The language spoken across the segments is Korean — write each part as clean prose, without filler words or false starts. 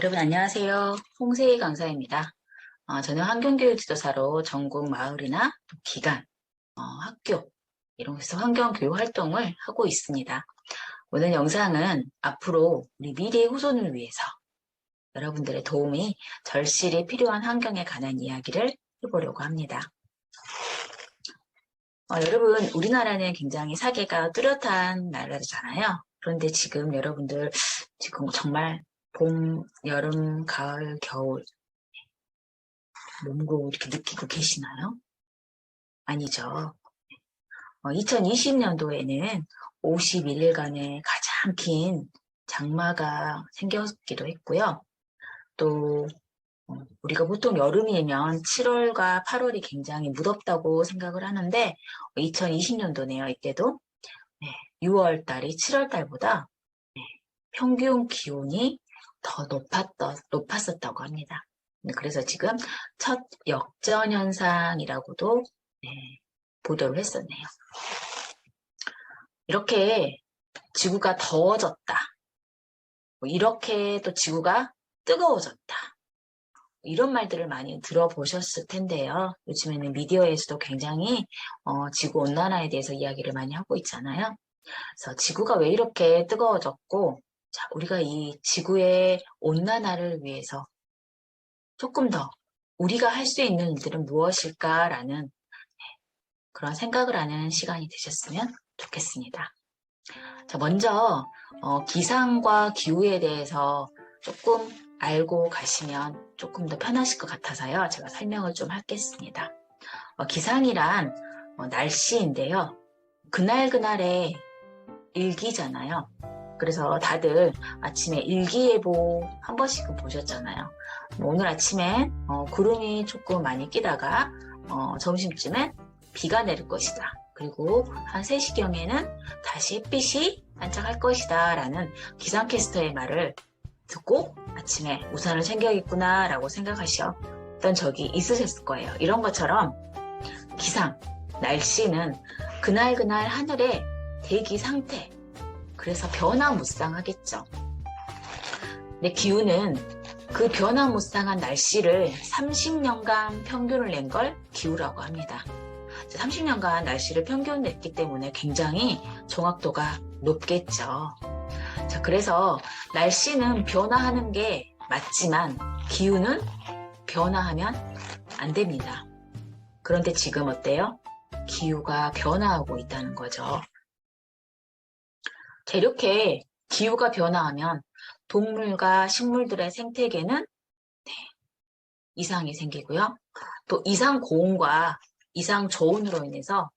여러분 안녕하세요. 홍세희 강사입니다. 저는 환경교육 지도사로 전국 마을이나 또 기관, 학교 이런 곳에서 환경교육 활동을 하고 있습니다. 오늘 영상은 앞으로 우리 미래의 후손을 위해서 여러분들의 도움이 절실히 필요한 환경에 관한 이야기를 해보려고 합니다. 여러분 우리나라는 굉장히 사계가 뚜렷한 나라잖아요. 그런데 지금 여러분들 지금 정말 봄, 여름, 가을, 겨울 몸으로 이렇게 느끼고 계시나요? 아니죠. 2020년도에는 51일간의 가장 긴 장마가 생겼기도 했고요. 또 우리가 보통 여름이면 7월과 8월이 굉장히 무덥다고 생각을 하는데 2020년도네요. 이때도 6월 달이 7월 달보다 평균 기온이 더 높았었다고 합니다. 그래서 지금 첫 역전 현상이라고도 보도를 했었네요. 이렇게 지구가 더워졌다. 이렇게 또 지구가 뜨거워졌다. 이런 말들을 많이 들어보셨을 텐데요. 요즘에는 미디어에서도 굉장히 지구온난화에 대해서 이야기를 많이 하고 있잖아요. 그래서 지구가 왜 이렇게 뜨거워졌고, 자, 우리가 이 지구의 온난화를 위해서 조금 더 우리가 할 수 있는 일들은 무엇일까라는 그런 생각을 하는 시간이 되셨으면 좋겠습니다. 자, 먼저 기상과 기후에 대해서 조금 알고 가시면 조금 더 편하실 것 같아서요. 제가 설명을 좀 하겠습니다. 기상이란 날씨인데요. 그날그날의 일기잖아요. 그래서 다들 아침에 일기예보 한 번씩은 보셨잖아요. 오늘 아침에 구름이 조금 많이 끼다가 점심쯤엔 비가 내릴 것이다. 그리고 한 3시경에는 다시 햇빛이 반짝할 것이다 라는 기상캐스터의 말을 듣고 아침에 우산을 챙겨야겠구나 라고 생각하셨던 적이 있으셨을 거예요. 이런 것처럼 기상, 날씨는 그날그날 하늘의 대기 상태, 그래서 변화무쌍하겠죠. 근데 기후는 그 변화무쌍한 날씨를 30년간 평균을 낸 걸 기후라고 합니다. 30년간 날씨를 평균 냈기 때문에 굉장히 정확도가 높겠죠. 자, 그래서 날씨는 변화하는 게 맞지만 기후는 변화하면 안 됩니다. 그런데 지금 어때요? 기후가 변화하고 있다는 거죠. 자, 이렇게 기후가 변화하면 동물과 식물들의 생태계는 이상이 생기고요. 또 이상 고온과 이상 저온으로 인해서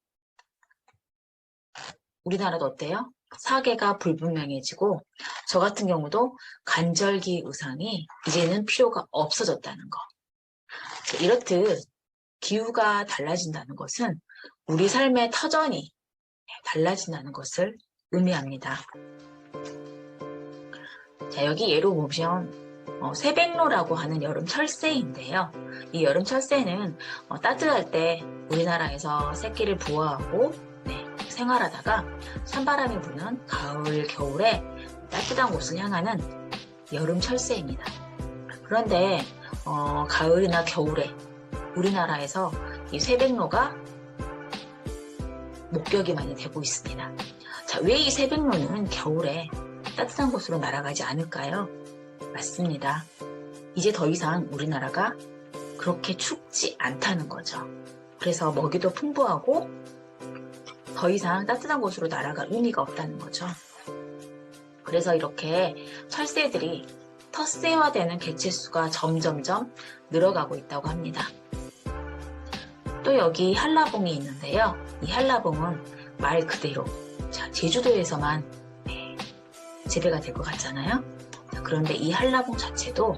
우리나라도 어때요? 사계가 불분명해지고 저 같은 경우도 간절기 의상이 이제는 필요가 없어졌다는 거. 이렇듯 기후가 달라진다는 것은 우리 삶의 터전이 달라진다는 것을 의미합니다. 자, 여기 예로 보면 세백로라고 하는 여름 철새인데요. 이 여름 철새는 따뜻할 때 우리나라에서 새끼를 부화하고 생활하다가 찬바람이 부는 가을, 겨울에 따뜻한 곳을 향하는 여름 철새입니다. 그런데 가을이나 겨울에 우리나라에서 이 세백로가 목격이 많이 되고 있습니다. 자, 왜 이 세백로는 겨울에 따뜻한 곳으로 날아가지 않을까요? 맞습니다. 이제 더 이상 우리나라가 그렇게 춥지 않다는 거죠. 그래서 먹이도 풍부하고 더 이상 따뜻한 곳으로 날아갈 의미가 없다는 거죠. 그래서 이렇게 철새들이 텃새화되는 개체수가 점점점 늘어가고 있다고 합니다. 또 여기 한라봉이 있는데요. 이 한라봉은 말 그대로 제주도에서만 재배가 될 것 같잖아요. 그런데 이 한라봉 자체도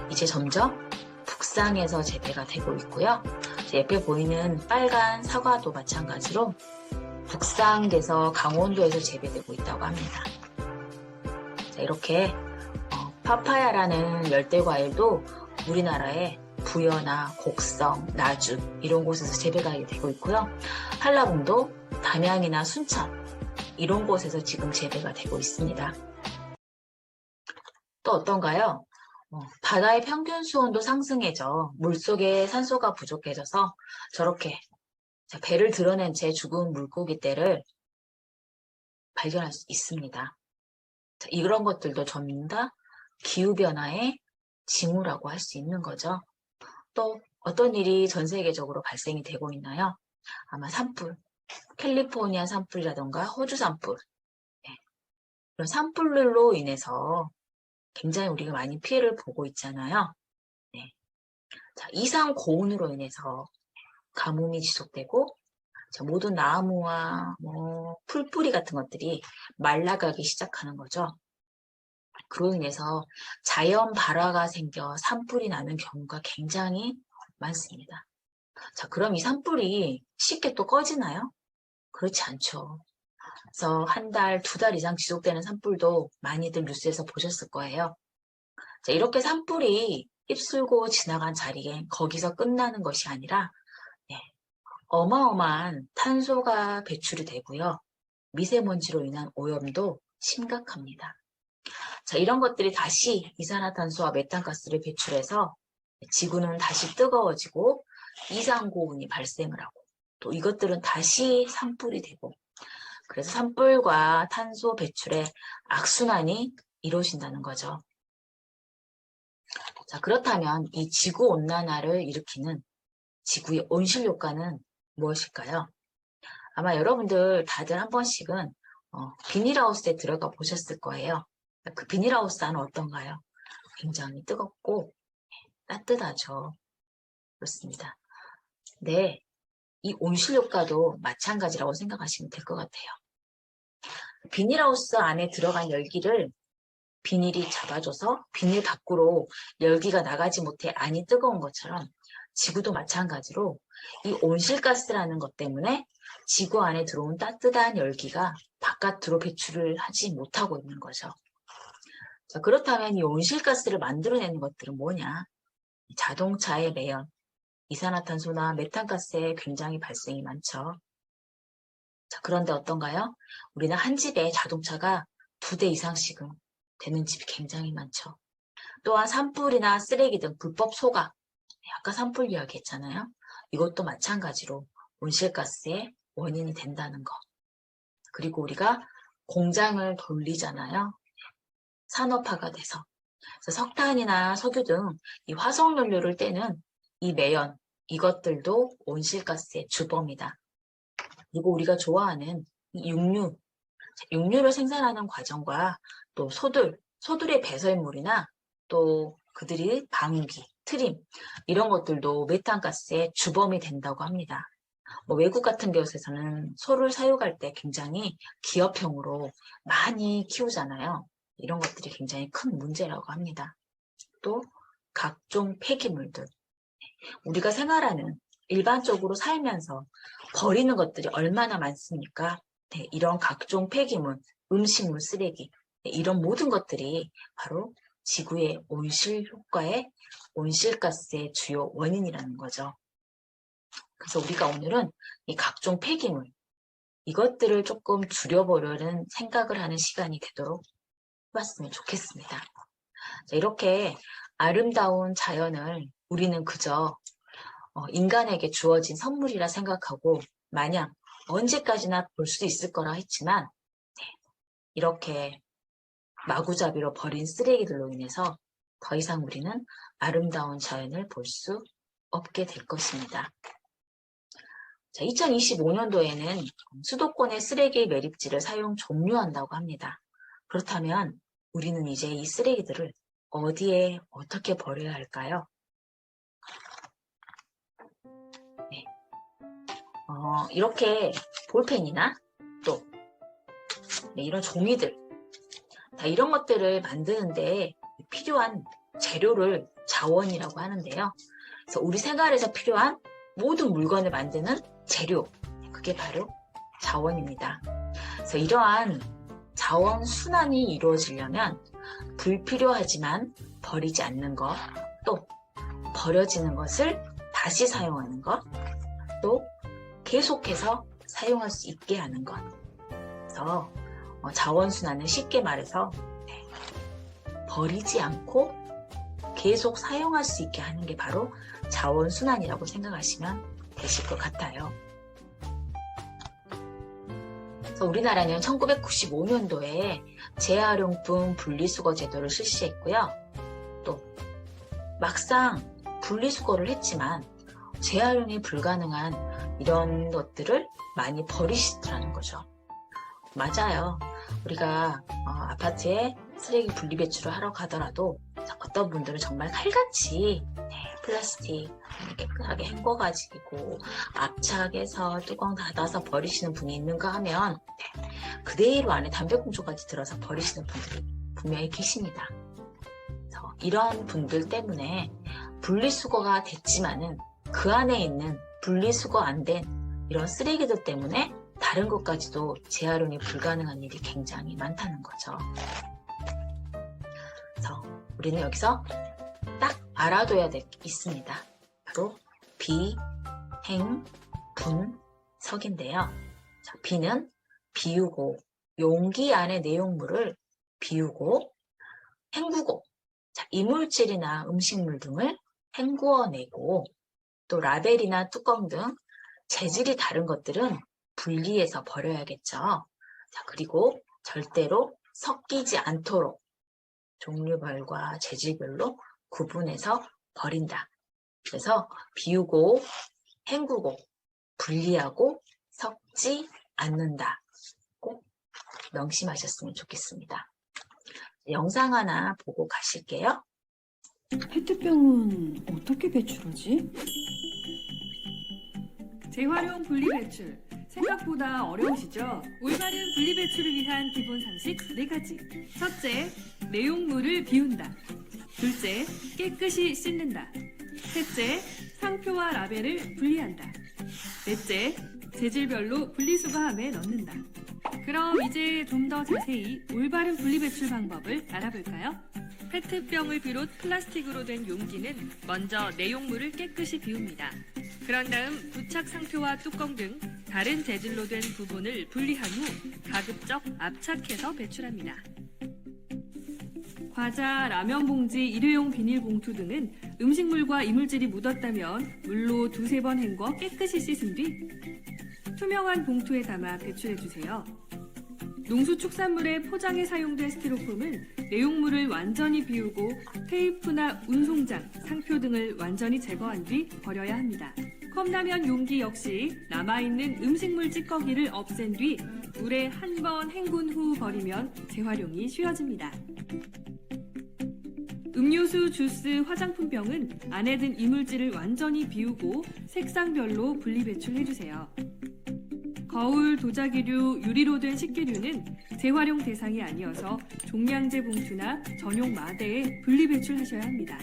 이제 점점 북상에서 재배가 되고 있고요. 옆에 보이는 빨간 사과도 마찬가지로 북상돼서 강원도에서 재배되고 있다고 합니다. 자, 이렇게 파파야라는 열대과일도 우리나라에 부여나 곡성, 나주 이런 곳에서 재배가 되고 있고요. 한라봉도 담양이나 순천 이런 곳에서 지금 재배가 되고 있습니다. 또 어떤가요? 바다의 평균 수온도 상승해져 물속에 산소가 부족해져서 저렇게 배를 드러낸 채 죽은 물고기 떼를 발견할 수 있습니다. 이런 것들도 전부 다 기후변화의 징후라고 할 수 있는 거죠. 또 어떤 일이 전 세계적으로 발생이 되고 있나요? 아마 산불, 캘리포니아 산불이라던가 호주 산불, 이런 산불로 인해서 굉장히 우리가 많이 피해를 보고 있잖아요. 자, 이상 고온으로 인해서 가뭄이 지속되고 모든 나무와 풀뿌리 같은 것들이 말라가기 시작하는 거죠. 그로 인해서 자연 발화가 생겨 산불이 나는 경우가 굉장히 많습니다. 자, 그럼 이 산불이 쉽게 또 꺼지나요? 그렇지 않죠. 그래서 한 달, 2달 이상 지속되는 산불도 많이들 뉴스에서 보셨을 거예요. 자, 이렇게 산불이 휩쓸고 지나간 자리에 거기서 끝나는 것이 아니라 어마어마한 탄소가 배출이 되고요. 미세먼지로 인한 오염도 심각합니다. 자, 이런 것들이 다시 이산화탄소와 메탄가스를 배출해서 지구는 다시 뜨거워지고 이상고온이 발생을 하고 또 이것들은 다시 산불이 되고 그래서 산불과 탄소 배출의 악순환이 이루어진다는 거죠. 자, 그렇다면 이 지구온난화를 일으키는 지구의 온실효과는 무엇일까요? 아마 여러분들 다들 한 번씩은 비닐하우스에 들어가 보셨을 거예요. 그 비닐하우스 안은 어떤가요? 굉장히 뜨겁고 따뜻하죠. 그렇습니다. 네, 이 온실효과도 마찬가지라고 생각하시면 될 것 같아요. 비닐하우스 안에 들어간 열기를 비닐이 잡아줘서 비닐 밖으로 열기가 나가지 못해 안이 뜨거운 것처럼 지구도 마찬가지로 이 온실가스라는 것 때문에 지구 안에 들어온 따뜻한 열기가 바깥으로 배출을 하지 못하고 있는 거죠. 자, 그렇다면 이 온실가스를 만들어내는 것들은 뭐냐? 자동차의 매연, 이산화탄소나 메탄가스의 굉장히 발생이 많죠. 자, 그런데 어떤가요? 우리는 한 집에 자동차가 2대 이상씩은 되는 집이 굉장히 많죠. 또한 산불이나 쓰레기 등 불법 소각, 아까 산불 이야기 했잖아요. 이것도 마찬가지로 온실가스의 원인이 된다는 거. 그리고 우리가 공장을 돌리잖아요. 산업화가 돼서. 그래서 석탄이나 석유 등 이 화석연료를 떼는 이 매연, 이것들도 온실가스의 주범이다. 그리고 우리가 좋아하는 육류, 육류를 생산하는 과정과 또 소들의 배설물이나 또 그들이 방귀, 트림 이런 것들도 메탄가스의 주범이 된다고 합니다. 외국 같은 곳에서는 소를 사육할 때 굉장히 기업형으로 많이 키우잖아요. 이런 것들이 굉장히 큰 문제라고 합니다. 또 각종 폐기물들, 우리가 생활하는 일반적으로 살면서 버리는 것들이 얼마나 많습니까? 네, 이런 각종 폐기물, 음식물 쓰레기 이런 모든 것들이 바로 지구의 온실효과의 온실가스의 주요 원인이라는 거죠. 그래서 우리가 오늘은 이 각종 폐기물 이것들을 조금 줄여보려는 생각을 하는 시간이 되도록 해봤으면 좋겠습니다. 자, 이렇게 아름다운 자연을 우리는 그저 인간에게 주어진 선물이라 생각하고 마냥 언제까지나 볼 수 있을 거라 했지만 이렇게 마구잡이로 버린 쓰레기들로 인해서 더 이상 우리는 아름다운 자연을 볼 수 없게 될 것입니다. 자, 2025년도에는 수도권의 쓰레기 매립지를 사용 종료한다고 합니다. 그렇다면 우리는 이제 이 쓰레기들을 어디에 어떻게 버려야 할까요? 네. 이렇게 볼펜이나 또 이런 종이들 이런 것들을 만드는데 필요한 재료를 자원이라고 하는데요. 그래서 우리 생활에서 필요한 모든 물건을 만드는 재료, 그게 바로 자원입니다. 그래서 이러한 자원 순환이 이루어지려면 불필요하지만 버리지 않는 것, 또 버려지는 것을 다시 사용하는 것, 또 계속해서 사용할 수 있게 하는 것. 그래서 자원 순환은 쉽게 말해서 버리지 않고 계속 사용할 수 있게 하는 게 바로 자원순환이라고 생각하시면 되실 것 같아요. 그래서 우리나라는 1995년도에 재활용품 분리수거 제도를 실시했고요. 또 막상 분리수거를 했지만 재활용이 불가능한 이런 것들을 많이 버리시더라는 거죠. 맞아요. 우리가 아파트에 쓰레기 분리배출을 하러 가더라도 어떤 분들은 정말 칼같이 플라스틱 깨끗하게 헹궈가지고 압착해서 뚜껑 닫아서 버리시는 분이 있는가 하면 그대로 안에 담배꽁초까지 들어서 버리시는 분들이 분명히 계십니다. 그래서 이런 분들 때문에 분리수거가 됐지만은 그 안에 있는 분리수거 안 된 이런 쓰레기들 때문에 다른 것까지도 재활용이 불가능한 일이 굉장히 많다는 거죠. 그래서 우리는 여기서 딱 알아둬야 될 게 있습니다. 바로 비, 행, 분, 석인데요. 자, 비는 비우고 용기 안의 내용물을 비우고 헹구고 자, 이물질이나 음식물 등을 헹구어내고 또 라벨이나 뚜껑 등 재질이 다른 것들은 분리해서 버려야겠죠. 자, 그리고 절대로 섞이지 않도록 종류별과 재질별로 구분해서 버린다. 그래서 비우고 헹구고 분리하고 섞지 않는다. 꼭 명심하셨으면 좋겠습니다. 영상 하나 보고 가실게요. 페트병은 어떻게 배출하지? 재활용 분리배출. 생각보다 어려우시죠? 올바른 분리배출을 위한 기본 상식 4가지. 첫째, 내용물을 비운다. 둘째, 깨끗이 씻는다. 셋째, 상표와 라벨을 분리한다. 넷째, 재질별로 분리수거함에 넣는다. 그럼 이제 좀 더 자세히 올바른 분리배출 방법을 알아볼까요? 페트병을 비롯 플라스틱으로 된 용기는 먼저 내용물을 깨끗이 비웁니다. 그런 다음 부착 상표와 뚜껑 등 다른 재질로 된 부분을 분리한 후 가급적 압착해서 배출합니다. 과자, 라면 봉지, 일회용 비닐봉투 등은 음식물과 이물질이 묻었다면 물로 2-3번 헹궈 깨끗이 씻은 뒤 투명한 봉투에 담아 배출해주세요. 농수축산물의 포장에 사용된 스티로폼은 내용물을 완전히 비우고 테이프나 운송장, 상표 등을 완전히 제거한 뒤 버려야 합니다. 컵라면 용기 역시 남아있는 음식물 찌꺼기를 없앤 뒤 물에 한 번 헹군 후 버리면 재활용이 쉬워집니다. 음료수, 주스, 화장품병은 안에 든 이물질을 완전히 비우고 색상별로 분리배출해주세요. 거울, 도자기류, 유리로 된 식기류는 재활용 대상이 아니어서 종량제 봉투나 전용 마대에 분리배출하셔야 합니다.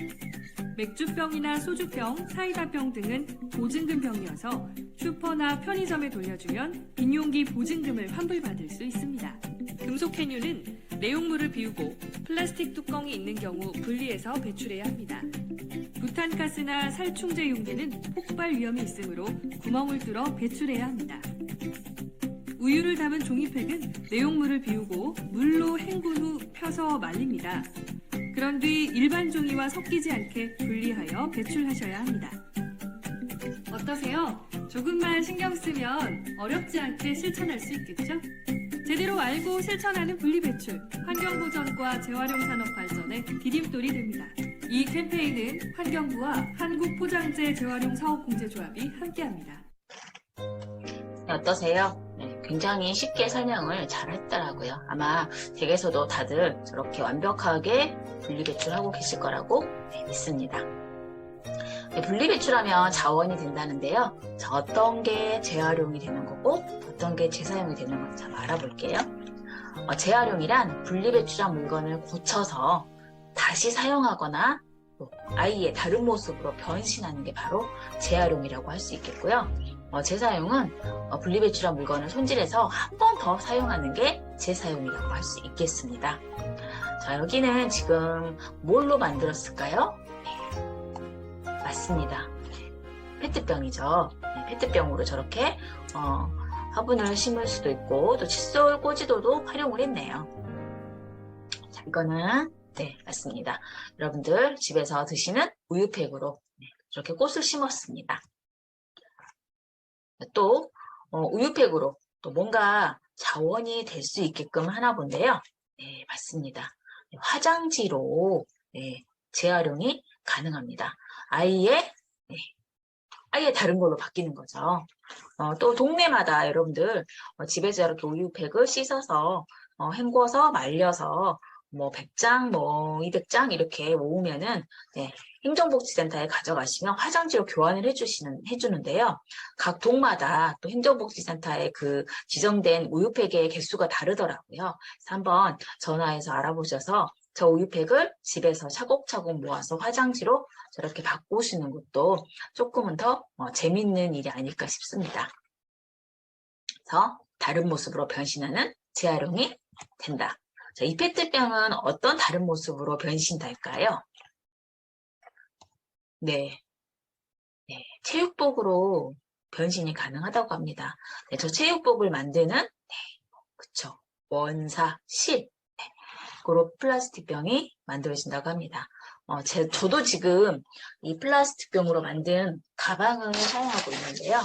맥주병이나 소주병, 사이다병 등은 보증금병이어서 슈퍼나 편의점에 돌려주면 빈용기 보증금을 환불받을 수 있습니다. 금속 캔유는 내용물을 비우고 플라스틱 뚜껑이 있는 경우 분리해서 배출해야 합니다. 부탄가스나 살충제 용기는 폭발 위험이 있으므로 구멍을 뚫어 배출해야 합니다. 우유를 담은 종이팩은 내용물을 비우고 물로 헹군 후 펴서 말립니다. 그런 뒤 일반 종이와 섞이지 않게 분리하여 배출하셔야 합니다. 어떠세요? 조금만 신경 쓰면 어렵지 않게 실천할 수 있겠죠? 제대로 알고 실천하는 분리배출, 환경보전과 재활용산업 발전의 디딤돌이 됩니다. 이 캠페인은 환경부와 한국포장재 재활용사업공제조합이 함께합니다. 어떠세요? 네, 굉장히 쉽게 설명을 잘 했더라고요. 아마 댁에서도 다들 저렇게 완벽하게 분리배출하고 계실 거라고 믿습니다. 네, 분리배출하면 자원이 된다는데요. 자, 어떤 게 재활용이 되는 거고 어떤 게 재사용이 되는 건지 한번 알아볼게요. 재활용이란 분리배출한 물건을 고쳐서 다시 사용하거나 또 아이의 다른 모습으로 변신하는 게 바로 재활용이라고 할 수 있겠고요. 재사용은 분리배출한 물건을 손질해서 한 번 더 사용하는 게 재사용이라고 할 수 있겠습니다. 자, 여기는 지금 뭘로 만들었을까요? 네, 맞습니다. 페트병이죠. 네, 페트병으로 저렇게 화분을 심을 수도 있고 또 칫솔 꽂이도도 활용을 했네요. 자, 이거는 네, 맞습니다. 여러분들 집에서 드시는 우유팩으로 이렇게 꽃을 심었습니다. 또 우유팩으로 또 뭔가 자원이 될 수 있게끔 하나 본데요. 네, 맞습니다. 화장지로 재활용이 가능합니다. 아예 다른 걸로 바뀌는 거죠. 또 동네마다 여러분들 집에서 이렇게 우유팩을 씻어서 헹궈서 말려서 뭐 100장, 뭐 200장 이렇게 모으면은 행정복지센터에 가져가시면 화장지로 교환을 해주는데요. 각 동마다 또 행정복지센터에 그 지정된 우유팩의 개수가 다르더라고요. 그래서 한번 전화해서 알아보셔서 저 우유팩을 집에서 차곡차곡 모아서 화장지로 저렇게 바꾸시는 것도 조금은 더 재밌는 일이 아닐까 싶습니다. 그래서 다른 모습으로 변신하는 재활용이 된다. 자, 이 페트병은 어떤 다른 모습으로 변신될까요? 네, 체육복으로 변신이 가능하다고 합니다. 저 체육복을 만드는 그쵸, 원사, 실 그로 플라스틱 병이 만들어진다고 합니다. 저도 지금 이 플라스틱 병으로 만든 가방을 사용하고 있는데요.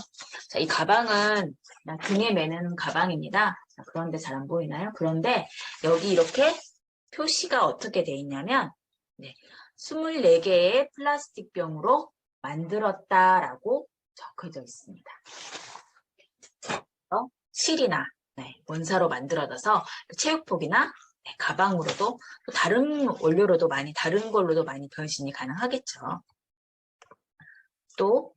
자, 이 가방은 그냥 등에 매는 가방입니다. 자, 그런데 잘 안 보이나요? 그런데 여기 이렇게 표시가 어떻게 돼 있냐면 24개의 플라스틱 병으로 만들었다라고 적혀져 있습니다. 실이나 원사로 만들어져서 체육복이나 가방으로도 또 다른 원료로도 다른 걸로도 많이 변신이 가능하겠죠. 또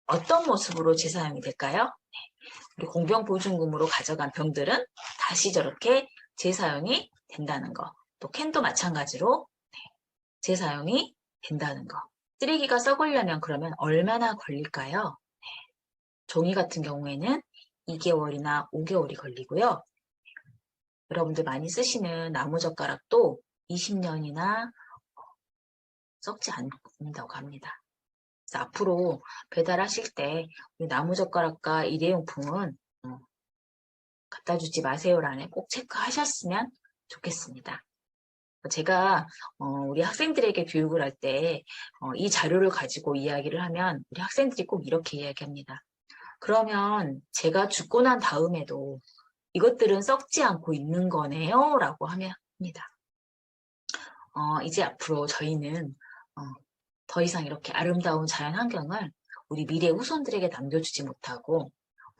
어떤 모습으로 재사용이 될까요? 우리 공병보증금으로 가져간 병들은 다시 저렇게 재사용이 된다는 거. 또 캔도 마찬가지로 재사용이 된다는 거. 쓰레기가 썩으려면 그러면 얼마나 걸릴까요? 종이 같은 경우에는 2개월이나 5개월이 걸리고요. 여러분들 많이 쓰시는 나무젓가락도 20년이나 썩지 않는다고 합니다. 그래서 앞으로 배달하실 때 나무젓가락과 일회용품은 갖다 주지 마세요란에 꼭 체크하셨으면 좋겠습니다. 제가 우리 학생들에게 교육을 할 때 이 자료를 가지고 이야기를 하면 우리 학생들이 꼭 이렇게 이야기합니다. 그러면 제가 죽고 난 다음에도 이것들은 썩지 않고 있는 거네요 라고 합니다. 이제 앞으로 저희는 더 이상 이렇게 아름다운 자연 환경을 우리 미래 후손들에게 남겨주지 못하고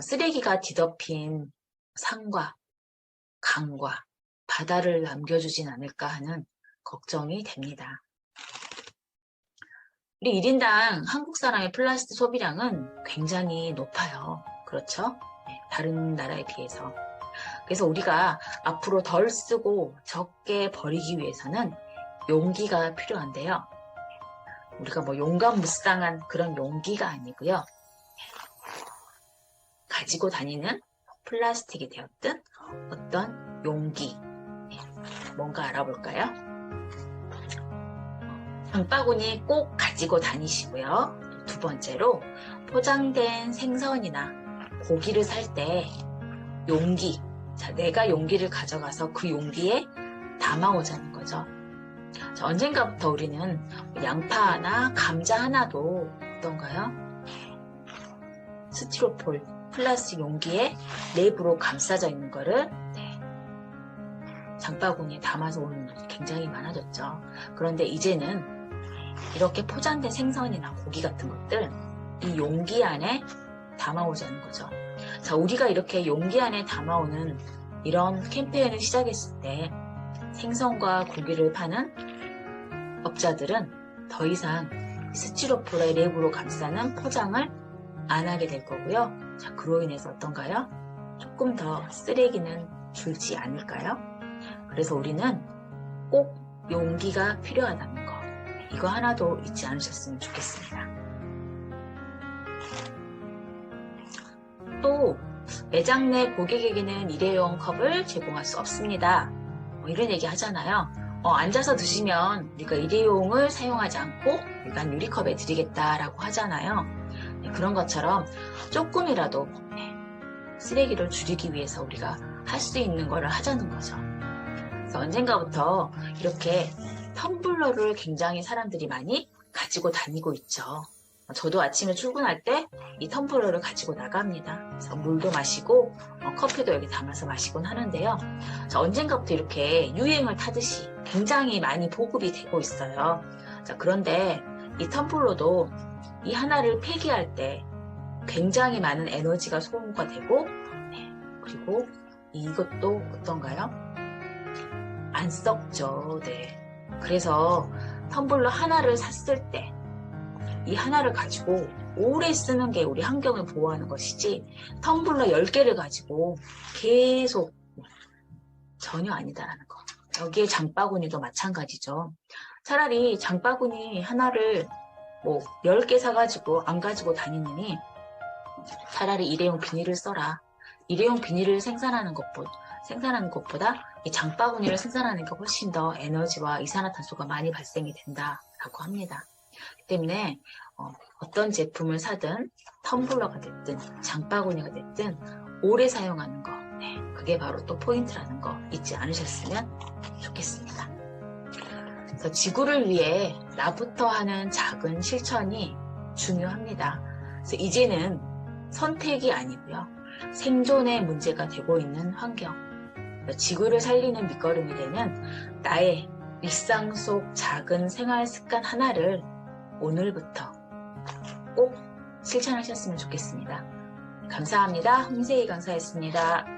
쓰레기가 뒤덮인 산과 강과 바다를 남겨주진 않을까 하는 걱정이 됩니다. 우리 1인당 한국 사람의 플라스틱 소비량은 굉장히 높아요. 그렇죠? 다른 나라에 비해서. 그래서 우리가 앞으로 덜 쓰고 적게 버리기 위해서는 용기가 필요한데요. 우리가 뭐 용감무쌍한 그런 용기가 아니고요. 가지고 다니는 플라스틱이 되었든 어떤 용기, 뭔가 알아볼까요? 장바구니 꼭 가지고 다니시고요. 두 번째로 포장된 생선이나 고기를 살 때 용기, 자, 내가 용기를 가져가서 그 용기에 담아오자는 거죠. 자, 언젠가부터 우리는 양파 하나, 감자 하나도 어떤가요? 스티로폴, 플라스틱 용기에 랩으로 감싸져 있는 거를 장바구니에 담아서 오는 일이 굉장히 많아졌죠. 그런데 이제는 이렇게 포장된 생선이나 고기 같은 것들 이 용기 안에 담아오자는 거죠. 자, 우리가 이렇게 용기 안에 담아오는 이런 캠페인을 시작했을 때 생선과 고기를 파는 업자들은 더 이상 스티로폴의 랩으로 감싸는 포장을 안 하게 될 거고요. 자, 그로 인해서 어떤가요? 조금 더 쓰레기는 줄지 않을까요? 그래서 우리는 꼭 용기가 필요하다는 거, 이거 하나도 잊지 않으셨으면 좋겠습니다. 또 매장 내 고객에게는 일회용 컵을 제공할 수 없습니다. 이런 얘기 하잖아요. 앉아서 드시면 우리가 일회용을 사용하지 않고 일반 유리컵에 드리겠다라고 하잖아요. 그런 것처럼 조금이라도 쓰레기를 줄이기 위해서 우리가 할 수 있는 거를 하자는 거죠. 그래서 언젠가부터 이렇게 텀블러를 굉장히 사람들이 많이 가지고 다니고 있죠. 저도 아침에 출근할 때 이 텀블러를 가지고 나갑니다. 그래서 물도 마시고 커피도 여기 담아서 마시곤 하는데요. 자, 언젠가부터 이렇게 유행을 타듯이 굉장히 많이 보급이 되고 있어요. 자, 그런데 이 텀블러도 이 하나를 폐기할 때 굉장히 많은 에너지가 소모가 되고, 네, 그리고 이것도 어떤가요? 안 썩죠. 네. 그래서 텀블러 하나를 샀을 때 이 하나를 가지고 오래 쓰는 게 우리 환경을 보호하는 것이지, 텀블러 10개를 가지고 계속 전혀 아니다라는 거. 여기에 장바구니도 마찬가지죠. 차라리 장바구니 하나를 뭐 10개 사가지고 안 가지고 다니느니 차라리 일회용 비닐을 써라. 일회용 비닐을 생산하는 것보다 이 장바구니를 생산하는 게 훨씬 더 에너지와 이산화탄소가 많이 발생이 된다라고 합니다. 그렇기 때문에 어떤 제품을 사든 텀블러가 됐든 장바구니가 됐든 오래 사용하는 거, 네, 그게 바로 또 포인트라는 거 잊지 않으셨으면 좋겠습니다. 그래서 지구를 위해 나부터 하는 작은 실천이 중요합니다. 그래서 이제는 선택이 아니고요, 생존의 문제가 되고 있는 환경, 지구를 살리는 밑거름이 되는 나의 일상 속 작은 생활 습관 하나를 오늘부터 꼭 실천하셨으면 좋겠습니다. 감사합니다. 홍세희 강사였습니다.